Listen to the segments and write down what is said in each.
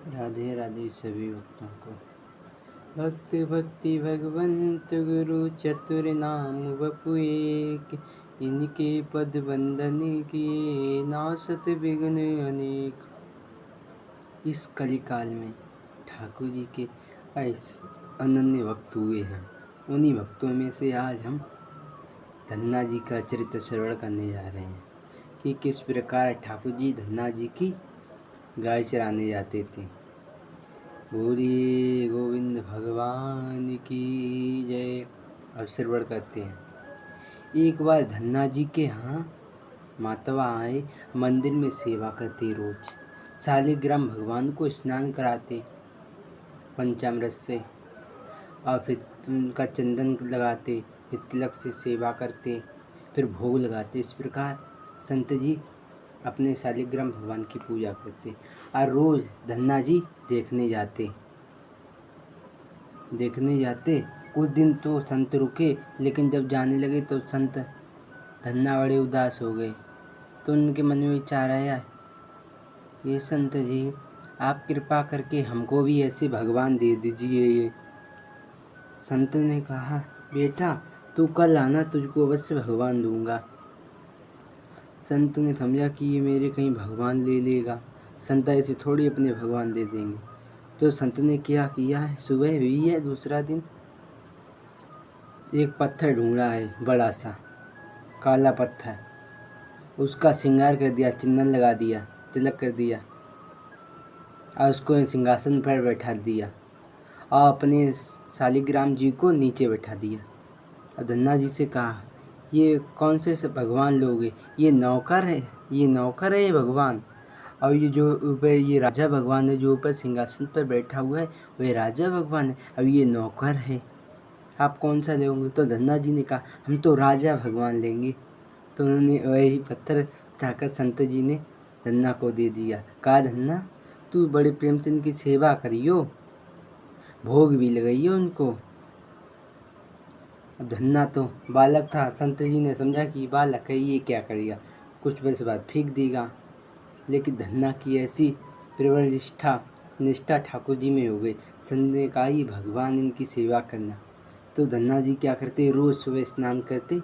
राधे राधे सभी भक्तों को। भक्त भक्ति भगवंत गुरु चतुर नाम वपु एक, इनके पद बंदन किए नासत विघ्न अनेक। इस कलिकाल में ठाकुर जी के ऐसे अनन्य भक्त हुए हैं। उन्हीं भक्तों में से आज हम धन्ना जी का चरित्र श्रवण करने जा रहे हैं कि किस प्रकार ठाकुर जी धन्ना जी की गाय चराने जाते थे। बोलिए गोविंद भगवान की जय। अब श्रवण करते हैं। एक बार धन्ना जी के यहाँ मातवा आए, मंदिर में सेवा करते रोज। शालिग्राम भगवान को स्नान कराते पंचामृत से और फिर उनका चंदन लगाते, फिर तिलक से सेवा करते, फिर भोग लगाते। इस प्रकार संत जी अपने शालिग्राम भगवान की पूजा करते और रोज धन्ना जी देखने जाते। कुछ दिन तो संत रुके, लेकिन जब जाने लगे तो संत धन्ना बड़े उदास हो गए। तो उनके मन में विचार आया, ये संत जी आप कृपा करके हमको भी ऐसे भगवान दे दीजिए। ये संत ने कहा, बेटा तू कल आना, तुझको अवश्य भगवान दूंगा। संत ने समझा कि ये मेरे कहीं भगवान ले लेगा, संत ऐसे थोड़ी अपने भगवान दे देंगे। तो संत ने क्या किया है, सुबह हुई है दूसरा दिन, एक पत्थर ढूंढा है, बड़ा सा काला पत्थर, उसका श्रृंगार कर दिया, चंदन लगा दिया, तिलक कर दिया और उसको सिंहासन पर बैठा दिया और अपने शालिग्राम जी को नीचे बैठा दिया। और धन्ना जी से कहा, ये कौन से भगवान लोग हैं? ये नौकर है ये भगवान। और ये जो ऊपर ये राजा भगवान है, जो ऊपर सिंहासन पर बैठा हुआ है, वह राजा भगवान है। अब ये नौकर है, आप कौन सा लेंगे? तो धन्ना जी ने कहा, हम तो राजा भगवान लेंगे। तो उन्होंने वही पत्थर उठाकर संत जी ने धन्ना को दे दिया। कहा, धन्ना तू बड़े प्रेम से इनकी सेवा करियो, भोग भी लगाइयो उनको। अब धन्ना तो बालक था, संत जी ने समझा कि बालक है, ये क्या करेगा, कुछ वर्ष बाद फेंक देगा। लेकिन धन्ना की ऐसी प्रबल निष्ठा ठाकुर जी में हो गई। संत ने कहा, ये भगवान, इनकी सेवा करना। तो धन्ना जी क्या करते, रोज सुबह स्नान करते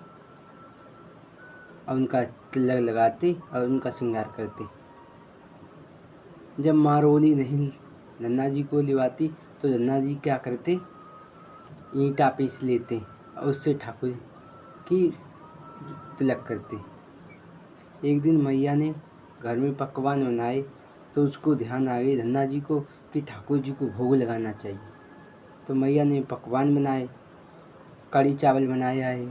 और उनका तिलक लगाते और उनका श्रृंगार करते। जब मारोली नहीं धन्ना जी को लिवाती तो धन्ना जी क्या करते, ईंटा पीस लेते और उससे ठाकुर की तिलक करते। एक दिन मैया ने घर में पकवान बनाए तो उसको ध्यान आ गई धन्ना जी को कि ठाकुर जी को भोग लगाना चाहिए। तो मैया ने पकवान बनाए, कड़ी चावल बनाया है।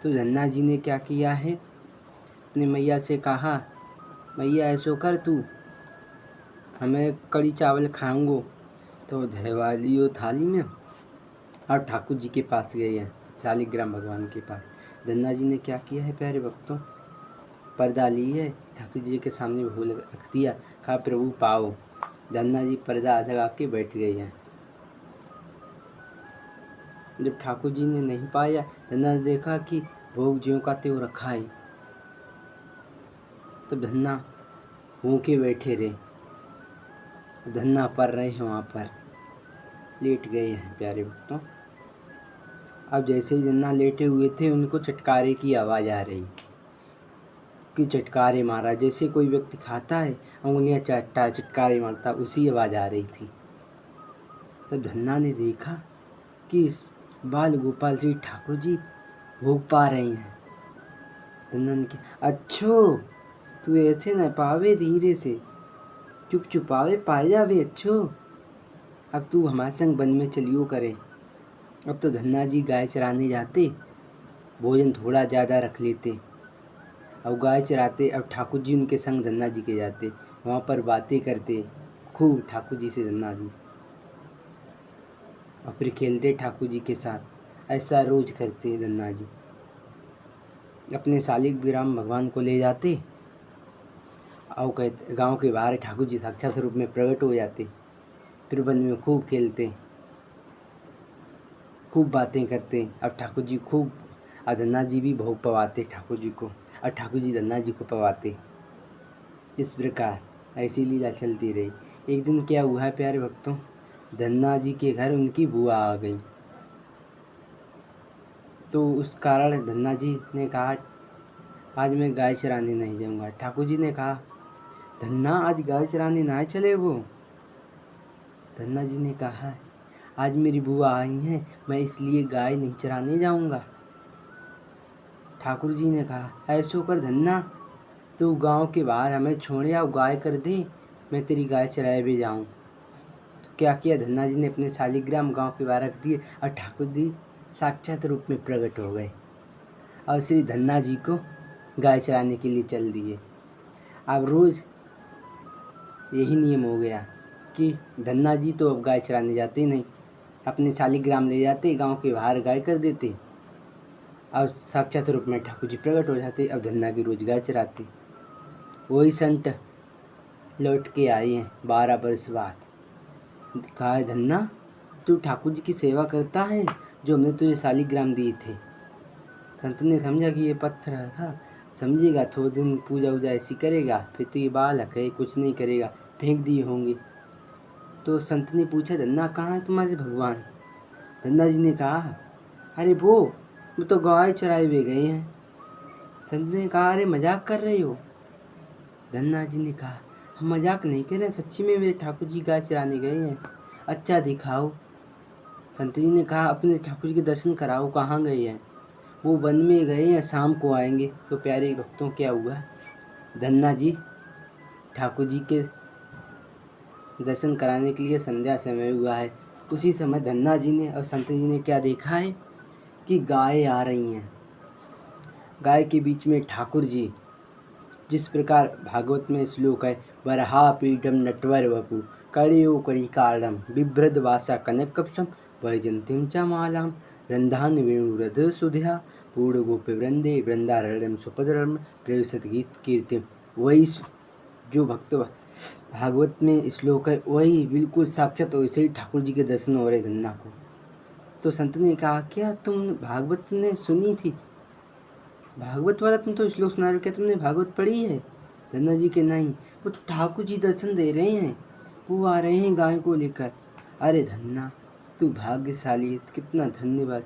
तो धन्ना जी ने क्या किया है, अपने मैया से कहा, मैया ऐसो कर, तू हमें कड़ी चावल खाऊंगो। तो धरवा लियो थाली में और ठाकुर जी के पास गए हैं, शालिग्राम भगवान के पास। धन्ना जी ने क्या किया है प्यारे भक्तों, पर्दा ली है, ठाकुर जी के सामने भोग रख दिया, कहा प्रभु पाओ। धन्ना जी पर्दा लगा के बैठ गए हैं। जब ठाकुर जी ने नहीं पाया, धन्ना ने देखा कि भोग ज्यों का त्यों रखा है। तब धन्ना भूखे बैठे रहे, धन्ना पर रहे हैं, वहाँ पर लेट गए हैं प्यारे भक्तों। अब जैसे ही धन्ना लेटे हुए थे, उनको चटकारे की आवाज़ आ रही कि चटकारे मारा, जैसे कोई व्यक्ति खाता है उंगलियां चाटता चटकारे मारता, उसी आवाज़ आ रही थी। तब धन्ना ने देखा कि बाल गोपाल श्री ठाकुर जी भोग पा रहे हैं। धन्ना ने कहा, अच्छो तू ऐसे न पावे, धीरे से चुप चुपावे पाए जावे। अच्छो अब तू हमारे संग वन में चलियो करे। अब तो धन्ना जी गाय चराने जाते, भोजन थोड़ा ज़्यादा रख लेते और गाय चराते। अब ठाकुर जी उनके संग धन्ना जी के जाते, वहाँ पर बातें करते खूब ठाकुर जी से धन्ना जी, और फिर खेलते ठाकुर जी के साथ। ऐसा रोज करते धन्ना जी। अपने शालिग्राम भगवान को ले जाते और कहते, गांव के बाहर ठाकुर जी साक्षात रूप में प्रकट हो जाते। फिर वन में खूब खेलते, खूब बातें करते। अब ठाकुर जी खूब, और धन्ना जी भी भोग पवाते ठाकुर जी को, और ठाकुर जी धन्ना जी को पवाते। इस प्रकार ऐसी लीला चलती रही। एक दिन क्या हुआ है प्यारे भक्तों, धन्ना जी के घर उनकी बुआ आ गई। तो उस कारण धन्ना जी ने कहा आज मैं गाय चराने नहीं जाऊंगा। ठाकुर जी ने कहा धन्ना आज गाय चराने ना चले वो। धन्ना जी ने कहा आज मेरी बुआ आई हैं, मैं इसलिए गाय नहीं चराने जाऊंगा। ठाकुर जी ने कहा ऐसो कर धन्ना, तू गांव के बाहर हमें छोड़ या गाय कर दे, मैं तेरी गाय चराए भी जाऊं। तो क्या किया, धन्ना जी ने अपने शालिग्राम गांव के बाहर रख दिए और ठाकुर जी साक्षात रूप में प्रकट हो गए और श्री धन्ना जी को गाय चराने के लिए चल दिए। अब रोज यही नियम हो गया कि धन्ना जी तो अब गाय चराने जाते नहीं, अपने शालिग्राम ले जाते, गांव के बाहर गाय कर देते और साक्षात रूप में ठाकुर जी प्रकट हो जाते। अब धन्ना की रोज गाय चराते। वही संत लौट के आए हैं 12 वर्ष बाद। कहा धन्ना तू ठाकुर जी की सेवा करता है जो हमने तुझे शालिग्राम दिए थे। संत ने समझा कि ये पत्थर था, समझेगा थोड़े दिन पूजा वूजा ऐसी करेगा, फिर तो ये बालक है कुछ नहीं करेगा, फेंक दिए होंगे। तो संत ने पूछा धन्ना कहाँ है तुम्हारे भगवान। धन्ना जी ने कहा अरे वो तो गाय चराए हुए गए हैं। संत ने कहा अरे मजाक कर रहे हो। धन्ना जी ने कहा हम मजाक नहीं कर रहे, सच्ची में मेरे ठाकुर जी गाय चराने गए हैं। अच्छा दिखाओ। संत जी ने कहा अपने ठाकुर जी के दर्शन कराओ, कहाँ गए हैं। वो वन में गए हैं, शाम को आएंगे। तो प्यारे भक्तों क्या हुआ, धन्ना जी ठाकुर जी के दर्शन कराने के लिए संध्या समय हुआ है। उसी समय धन्ना जी ने और संत जी ने क्या देखा है कि गाय आ रही हैं। गाय के बीच में ठाकुर जी, जिस प्रकार भागवत में श्लोक है वरहा पीठम नटवर वपु कड़ियो कड़ी कालम बिभ्रद वासा कनक कपशम वैजंतीम च मालाम रंधान वेणुरध सुध्या पूर्ण गोप वृंदे वृंदारणम सुपदरम प्रवेशत गीत कीर्तिम। वही जो भक्त भागवत में श्लोक है वही बिल्कुल साक्षात वैसे ही ठाकुर जी के दर्शन हो रहे धन्ना को। तो संत ने कहा क्या तुम भागवत ने सुनी थी, भागवत वाला तुम तो श्लोक सुना रहे हो, क्या तुमने भागवत पढ़ी है। धन्ना जी के नहीं, वो तो ठाकुर जी दर्शन दे रहे हैं, वो आ रहे हैं गाय को लेकर। अरे धन्ना तू भाग्यशाली है, कितना धन्यवाद,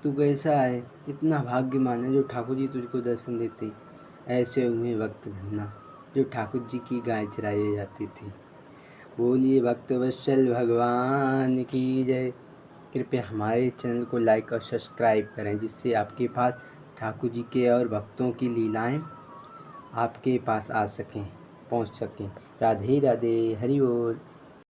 तू कैसा है, इतना भाग्यमान है जो ठाकुर जी तुझको दर्शन देते। ऐसे हुए भक्त धन्ना जो ठाकुर जी की गाय चराई जाती थी। बोलिए भक्त वत्सल भगवान की जय। कृपया हमारे चैनल को लाइक और सब्सक्राइब करें, जिससे आपके पास ठाकुर जी के और भक्तों की लीलाएं आपके पास आ सकें, पहुंच सकें। राधे राधे, हरि बोल।